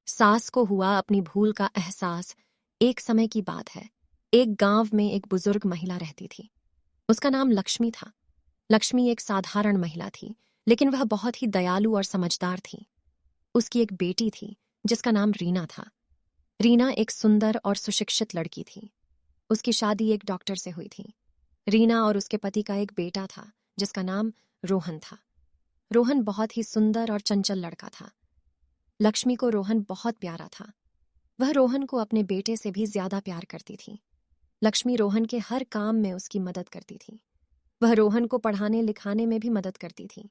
सास को हुआ अपनी भूल का एहसास। एक समय की बात है। एक गांव में एक बुजुर्ग महिला रहती थी। उसका नाम लक्ष्मी था। लक्ष्मी एक साधारण महिला थी, लेकिन वह बहुत ही दयालु और समझदार थी। उसकी एक बेटी थी जिसका नाम रीना था। रीना एक सुंदर और सुशिक्षित लड़की थी। उसकी शादी एक डॉक्टर से हुई थी। रीना और उसके पति का एक बेटा था जिसका नाम रोहन था। रोहन बहुत ही सुंदर और चंचल लड़का था। लक्ष्मी को रोहन बहुत प्यारा था। वह रोहन को अपने बेटे से भी ज्यादा प्यार करती थी। लक्ष्मी रोहन के हर काम में उसकी मदद करती थी। वह रोहन को पढ़ाने लिखाने में भी मदद करती थी।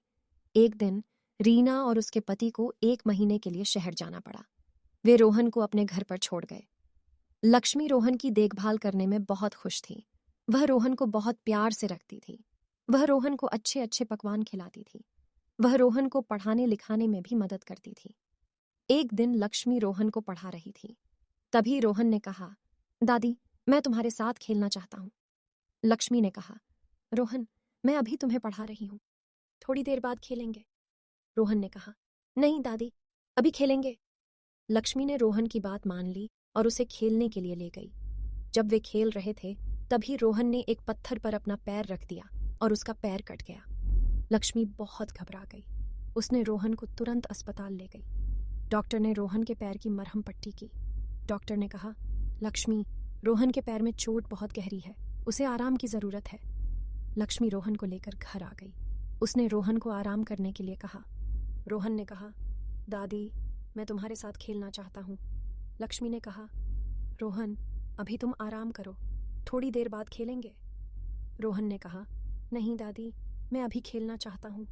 एक दिन रीना और उसके पति को 1 महीने के लिए शहर जाना पड़ा। वे रोहन को अपने घर पर छोड़ गए। लक्ष्मी रोहन की देखभाल करने में बहुत खुश थी। वह रोहन को बहुत प्यार से रखती थी। वह रोहन को अच्छे अच्छे पकवान खिलाती थी। वह रोहन को पढ़ाने लिखाने में भी मदद करती थी। एक दिन लक्ष्मी रोहन को पढ़ा रही थी। तभी रोहन ने कहा, दादी, मैं तुम्हारे साथ खेलना चाहता हूँ। लक्ष्मी ने कहा, रोहन, मैं अभी तुम्हें पढ़ा रही हूँ, थोड़ी देर बाद खेलेंगे। रोहन ने कहा, नहीं दादी, अभी खेलेंगे। लक्ष्मी ने रोहन की बात मान ली और उसे खेलने के लिए ले गई। जब वे खेल रहे थे तभी रोहन ने एक पत्थर पर अपना पैर रख दिया और उसका पैर कट गया। लक्ष्मी बहुत घबरा गई। उसने रोहन को तुरंत अस्पताल ले गई। डॉक्टर ने रोहन के पैर की मरहम पट्टी की। डॉक्टर ने कहा, लक्ष्मी, रोहन के पैर में चोट बहुत गहरी है, उसे आराम की जरूरत है। लक्ष्मी रोहन को लेकर घर आ गई। उसने रोहन को आराम करने के लिए कहा। रोहन ने कहा, दादी, मैं तुम्हारे साथ खेलना चाहता हूँ। लक्ष्मी ने कहा, रोहन, अभी तुम आराम करो, थोड़ी देर बाद खेलेंगे। रोहन ने कहा, नहीं दादी, मैं अभी खेलना चाहता हूँ।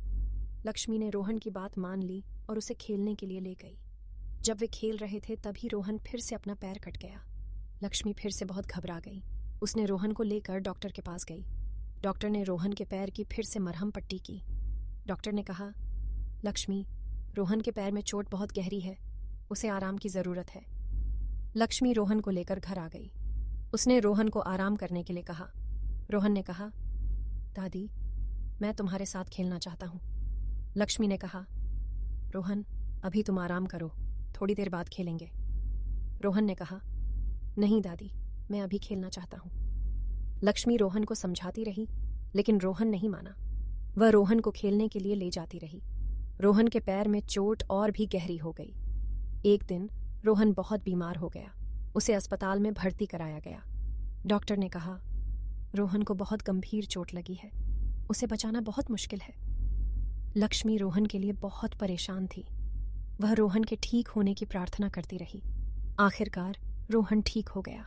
लक्ष्मी ने रोहन की बात मान ली और उसे खेलने के लिए ले गई। जब वे खेल रहे थे तभी रोहन फिर से अपना पैर कट गया। लक्ष्मी फिर से बहुत घबरा गई। उसने रोहन को लेकर डॉक्टर के पास गई। डॉक्टर ने रोहन के पैर की फिर से मरहम पट्टी की। डॉक्टर ने कहा, लक्ष्मी, रोहन के पैर में चोट बहुत गहरी है, उसे आराम की ज़रूरत है। लक्ष्मी रोहन को लेकर घर आ गई। उसने रोहन को आराम करने के लिए कहा। रोहन ने कहा, दादी, मैं तुम्हारे साथ खेलना चाहता हूँ। लक्ष्मी ने कहा, रोहन, अभी तुम आराम करो, थोड़ी देर बाद खेलेंगे। रोहन ने कहा, नहीं दादी, मैं अभी खेलना चाहता हूँ। लक्ष्मी रोहन को समझाती रही, लेकिन रोहन नहीं माना। वह रोहन को खेलने के लिए ले जाती रही। रोहन के पैर में चोट और भी गहरी हो गई। एक दिन रोहन बहुत बीमार हो गया। उसे अस्पताल में भर्ती कराया गया। डॉक्टर ने कहा, रोहन को बहुत गंभीर चोट लगी है, उसे बचाना बहुत मुश्किल है। लक्ष्मी रोहन के लिए बहुत परेशान थी। वह रोहन के ठीक होने की प्रार्थना करती रही। आखिरकार रोहन ठीक हो गया।